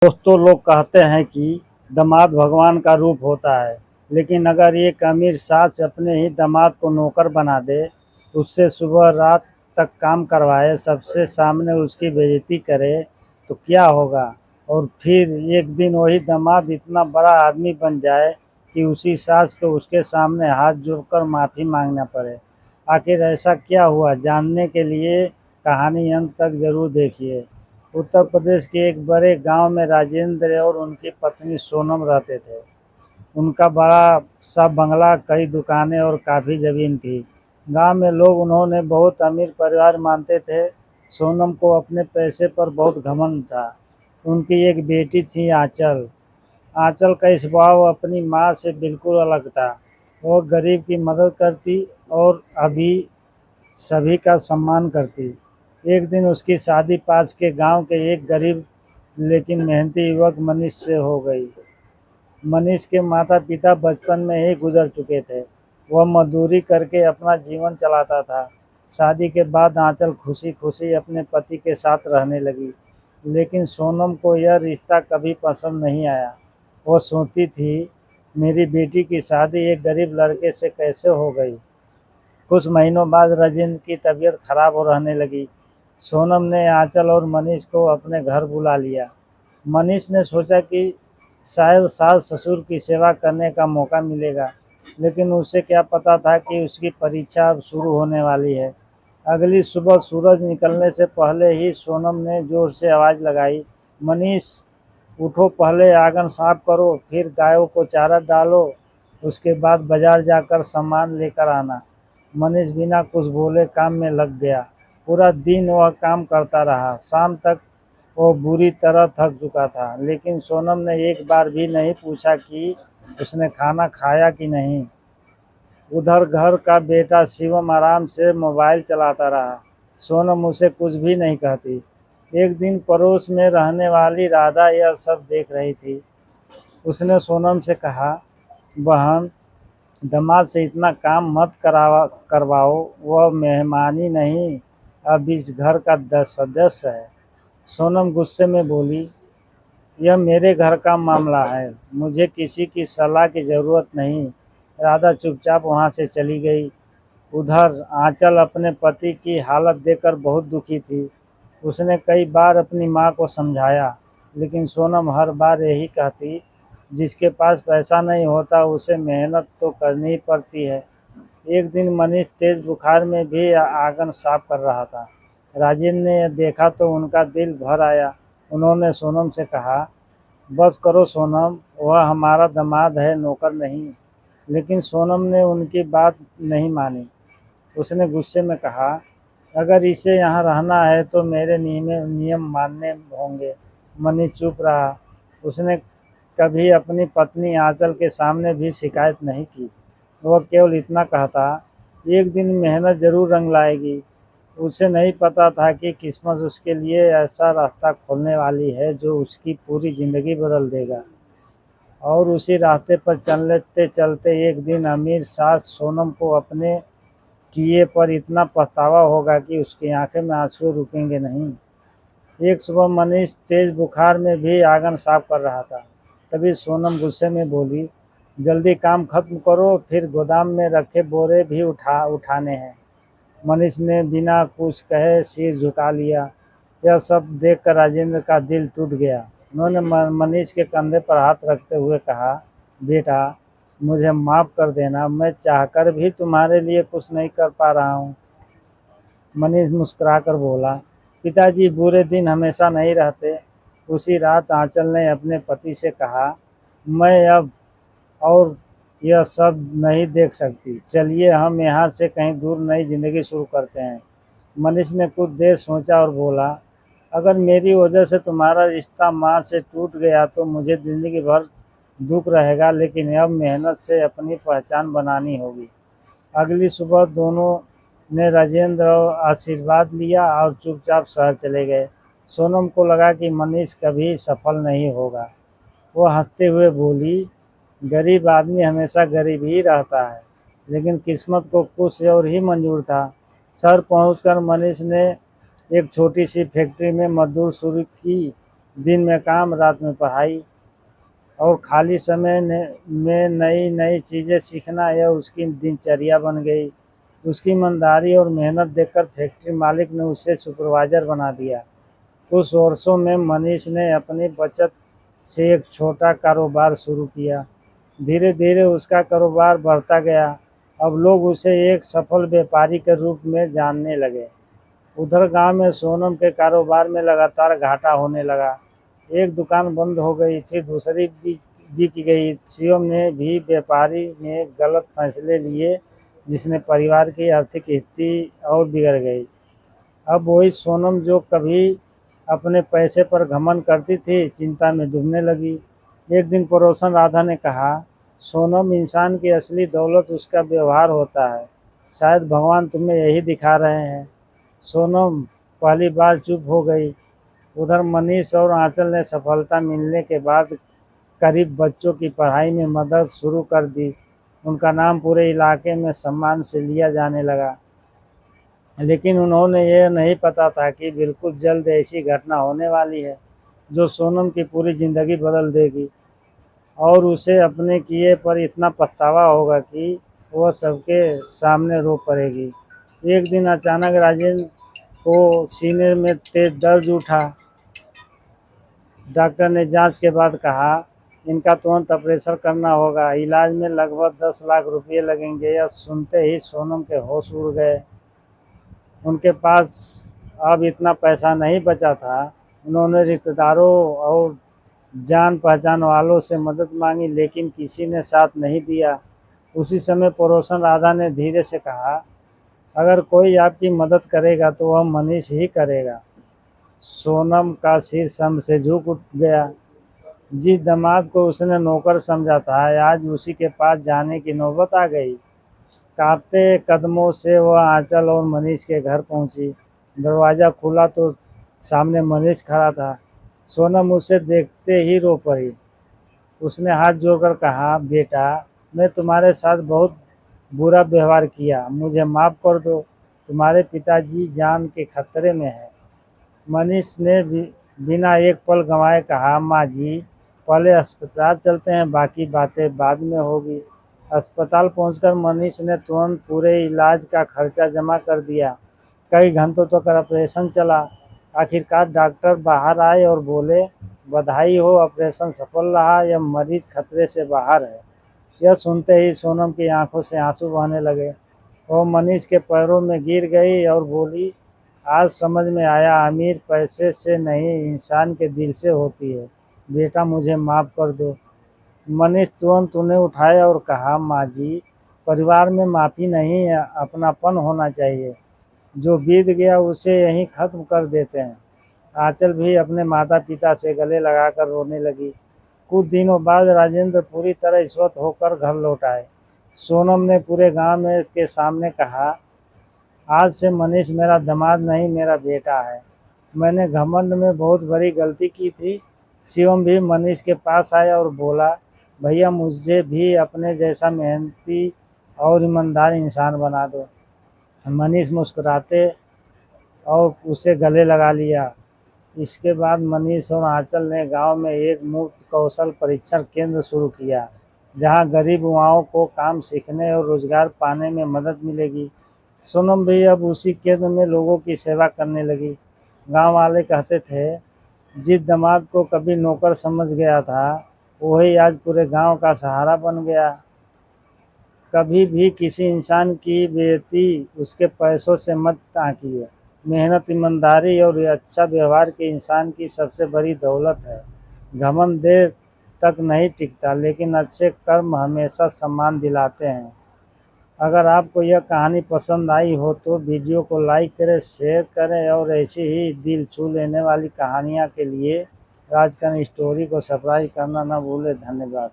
दोस्तों, लोग कहते हैं कि दामाद भगवान का रूप होता है, लेकिन अगर एक अमीर सास अपने ही दामाद को नौकर बना दे, उससे सुबह रात तक काम करवाए, सबसे सामने उसकी बेइज्जती करे, तो क्या होगा? और फिर एक दिन वही दामाद इतना बड़ा आदमी बन जाए कि उसी सास को उसके सामने हाथ जोड़कर माफ़ी मांगना पड़े। आखिर ऐसा क्या हुआ? जानने के लिए कहानी अंत तक ज़रूर देखिए। उत्तर प्रदेश के एक बड़े गांव में राजेंद्र और उनकी पत्नी सोनम रहते थे। उनका बड़ा सा बंगला, कई दुकानें और काफ़ी ज़मीन थी। गांव में लोग उन्होंने बहुत अमीर परिवार मानते थे। सोनम को अपने पैसे पर बहुत घमंड था। उनकी एक बेटी थी, आंचल। आंचल का स्वभाव अपनी माँ से बिल्कुल अलग था। वो गरीब की मदद करती और अभी सभी का सम्मान करती। एक दिन उसकी शादी पास के गांव के एक गरीब लेकिन मेहनती युवक मनीष से हो गई। मनीष के माता-पिता बचपन में ही गुजर चुके थे। वह मजदूरी करके अपना जीवन चलाता था। शादी के बाद आंचल खुशी-खुशी अपने पति के साथ रहने लगी, लेकिन सोनम को यह रिश्ता कभी पसंद नहीं आया। वो सोचती थी, मेरी बेटी की शादी एक गरीब लड़के से कैसे हो गई? कुछ महीनों बाद राजेंद्र की तबीयत खराब हो रहने लगी। सोनम ने आंचल और मनीष को अपने घर बुला लिया। मनीष ने सोचा कि शायद सास ससुर की सेवा करने का मौका मिलेगा, लेकिन उसे क्या पता था कि उसकी परीक्षा अब शुरू होने वाली है। अगली सुबह सूरज निकलने से पहले ही सोनम ने जोर से आवाज़ लगाई, मनीष, उठो, पहले आंगन साफ करो, फिर गायों को चारा डालो, उसके बाद बाजार जाकर सामान लेकर आना। मनीष बिना कुछ बोले काम में लग गया। पूरा दिन वह काम करता रहा। शाम तक वो बुरी तरह थक चुका था, लेकिन सोनम ने एक बार भी नहीं पूछा कि उसने खाना खाया कि नहीं। उधर घर का बेटा शिवम आराम से मोबाइल चलाता रहा। सोनम उसे कुछ भी नहीं कहती। एक दिन पड़ोस में रहने वाली राधा यह सब देख रही थी। उसने सोनम से कहा, बहन, दामाद से इतना काम मत करवाओ, वह मेहमानी नहीं, अब इस घर का सदस्य है। सोनम गुस्से में बोली, यह मेरे घर का मामला है, मुझे किसी की सलाह की ज़रूरत नहीं। राधा चुपचाप वहाँ से चली गई। उधर आंचल अपने पति की हालत देखकर बहुत दुखी थी। उसने कई बार अपनी माँ को समझाया, लेकिन सोनम हर बार यही कहती, जिसके पास पैसा नहीं होता उसे मेहनत तो करनी ही पड़ती है। एक दिन मनीष तेज बुखार में भी आंगन साफ कर रहा था। राजेंद्र ने यह देखा तो उनका दिल भर आया। उन्होंने सोनम से कहा, बस करो सोनम, वह हमारा दामाद है, नौकर नहीं। लेकिन सोनम ने उनकी बात नहीं मानी। उसने गुस्से में कहा, अगर इसे यहाँ रहना है तो मेरे नियम मानने होंगे। मनीष चुप रहा। उसने कभी अपनी पत्नी आंचल के सामने भी शिकायत नहीं की। वह केवल इतना कहता, एक दिन मेहनत जरूर रंग लाएगी। उसे नहीं पता था कि किस्मत उसके लिए ऐसा रास्ता खोलने वाली है जो उसकी पूरी ज़िंदगी बदल देगा। और उसी रास्ते पर चलते चलते एक दिन अमीर सास सोनम को अपने किए पर इतना पछतावा होगा कि उसकी आंखें में आंसू रुकेंगे नहीं। एक सुबह मनीष तेज बुखार में भी आंगन साफ कर रहा था। तभी सोनम गुस्से में बोली, जल्दी काम खत्म करो, फिर गोदाम में रखे बोरे भी उठाने हैं। मनीष ने बिना कुछ कहे सिर झुका लिया। यह सब देखकर राजेंद्र का दिल टूट गया। उन्होंने मनीष के कंधे पर हाथ रखते हुए कहा, बेटा, मुझे माफ़ कर देना, मैं चाहकर भी तुम्हारे लिए कुछ नहीं कर पा रहा हूँ। मनीष मुस्कुराकर बोला, पिताजी, बुरे दिन हमेशा नहीं रहते। उसी रात आंचल ने अपने पति से कहा, मैं अब और यह सब नहीं देख सकती, चलिए हम यहाँ से कहीं दूर नई ज़िंदगी शुरू करते हैं। मनीष ने कुछ देर सोचा और बोला, अगर मेरी वजह से तुम्हारा रिश्ता माँ से टूट गया तो मुझे ज़िंदगी भर दुख रहेगा, लेकिन अब मेहनत से अपनी पहचान बनानी होगी। अगली सुबह दोनों ने राजेंद्र आशीर्वाद लिया और चुपचाप शहर चले गए। सोनम को लगा कि मनीष कभी सफल नहीं होगा। वो हंसते हुए बोली, गरीब आदमी हमेशा गरीब ही रहता है, लेकिन किस्मत को कुछ और ही मंजूर था। शहर पहुंचकर मनीष ने एक छोटी सी फैक्ट्री में मजदूर शुरू की, दिन में काम, रात में पढ़ाई और खाली समय में नई नई चीज़ें सीखना यह उसकी दिनचर्या बन गई। उसकी ईमानदारी और मेहनत देखकर फैक्ट्री मालिक ने उसे सुपरवाइजर बना दिया। कुछ वर्षों में मनीष ने अपनी बचत से एक छोटा कारोबार शुरू किया। धीरे धीरे उसका कारोबार बढ़ता गया। अब लोग उसे एक सफल व्यापारी के रूप में जानने लगे। उधर गांव में सोनम के कारोबार में लगातार घाटा होने लगा। एक दुकान बंद हो गई, फिर दूसरी बिक गई। शिवम ने भी व्यापारी ने गलत फैसले लिए, जिसने परिवार की आर्थिक स्थिति और बिगड़ गई। अब वही सोनम जो कभी अपने पैसे पर घमंड करती थी, चिंता में डूबने लगी। एक दिन पड़ोसन राधा ने कहा, सोनम, इंसान की असली दौलत उसका व्यवहार होता है। शायद भगवान तुम्हें यही दिखा रहे हैं। सोनम पहली बार चुप हो गई। उधर मनीष और आंचल ने सफलता मिलने के बाद करीब बच्चों की पढ़ाई में मदद शुरू कर दी। उनका नाम पूरे इलाके में सम्मान से लिया जाने लगा। लेकिन उन्होंने यह नहीं पता था कि बिल्कुल जल्द ऐसी घटना होने वाली है जो सोनम की पूरी ज़िंदगी बदल देगी और उसे अपने किए पर इतना पछतावा होगा कि वह सबके सामने रो पड़ेगी। एक दिन अचानक राजेंद्र को सीने में तेज दर्द उठा। डॉक्टर ने जांच के बाद कहा, इनका तुरंत ऑपरेशन करना होगा। इलाज में लगभग 10 लाख रुपये लगेंगे। यह सुनते ही सोनम के होश उड़ गए। उनके पास अब इतना पैसा नहीं बचा था। उन्होंने रिश्तेदारों और जान पहचान वालों से मदद मांगी, लेकिन किसी ने साथ नहीं दिया। उसी समय पड़ोसन राधा ने धीरे से कहा, अगर कोई आपकी मदद करेगा तो वह मनीष ही करेगा। सोनम का सिर शर्म से झुक उठ गया। जिस दामाद को उसने नौकर समझा था, आज उसी के पास जाने की नौबत आ गई। कांपते कदमों से वह आंचल और मनीष के घर पहुंची। दरवाज़ा खुला तो सामने मनीष खड़ा था। सोनम उसे देखते ही रो पड़ी। उसने हाथ जोड़कर कहा, बेटा, मैं तुम्हारे साथ बहुत बुरा व्यवहार किया, मुझे माफ़ कर दो। तुम्हारे पिताजी जान के खतरे में हैं। मनीष ने बिना एक पल गंवाए कहा, माँ जी, पहले अस्पताल चलते हैं, बाकी बातें बाद में होगी। अस्पताल पहुंचकर मनीष ने तुरंत पूरे इलाज का खर्चा जमा कर दिया। कई घंटों तक ऑपरेशन चला। आखिरकार डॉक्टर बाहर आए और बोले, बधाई हो, ऑपरेशन सफल रहा, यह मरीज खतरे से बाहर है। यह सुनते ही सोनम की आंखों से आंसू बहने लगे। वो मनीष के पैरों में गिर गई और बोली, आज समझ में आया, अमीर पैसे से नहीं, इंसान के दिल से होती है। बेटा, मुझे माफ़ कर दो। मनीष तुरंत उन्हें उठाया और कहा, माँ जी, परिवार में माफ़ी नहीं है, अपनापन होना चाहिए। जो बीत गया उसे यहीं ख़त्म कर देते हैं। आंचल भी अपने माता पिता से गले लगाकर रोने लगी। कुछ दिनों बाद राजेंद्र पूरी तरह स्वस्थ होकर घर लौट आए। सोनम ने पूरे गांव में के सामने कहा, आज से मनीष मेरा दामाद नहीं, मेरा बेटा है। मैंने घमंड में बहुत बड़ी गलती की थी। शिवम भी मनीष के पास आया और बोला, भैया, मुझे भी अपने जैसा मेहनती और ईमानदार इंसान बना दो। मनीष मुस्कुराते और उसे गले लगा लिया। इसके बाद मनीष और आंचल ने गांव में एक मुफ्त कौशल परीक्षण केंद्र शुरू किया, जहां गरीब युवाओं को काम सीखने और रोजगार पाने में मदद मिलेगी। सोनम भी अब उसी केंद्र में लोगों की सेवा करने लगी। गांव वाले कहते थे, जिस दामाद को कभी नौकर समझ गया था, वही आज पूरे गांव का सहारा बन गया। कभी भी किसी इंसान की बेइज्जती उसके पैसों से मत आंकिए। मेहनत, ईमानदारी और अच्छा व्यवहार के इंसान की सबसे बड़ी दौलत है। घमंड देर तक नहीं टिकता, लेकिन अच्छे कर्म हमेशा सम्मान दिलाते हैं। अगर आपको यह कहानी पसंद आई हो तो वीडियो को लाइक करें, शेयर करें और ऐसी ही दिल छू लेने वाली कहानियाँ के लिए राजकन स्टोरी को सब्सक्राइब करना न भूलें। धन्यवाद।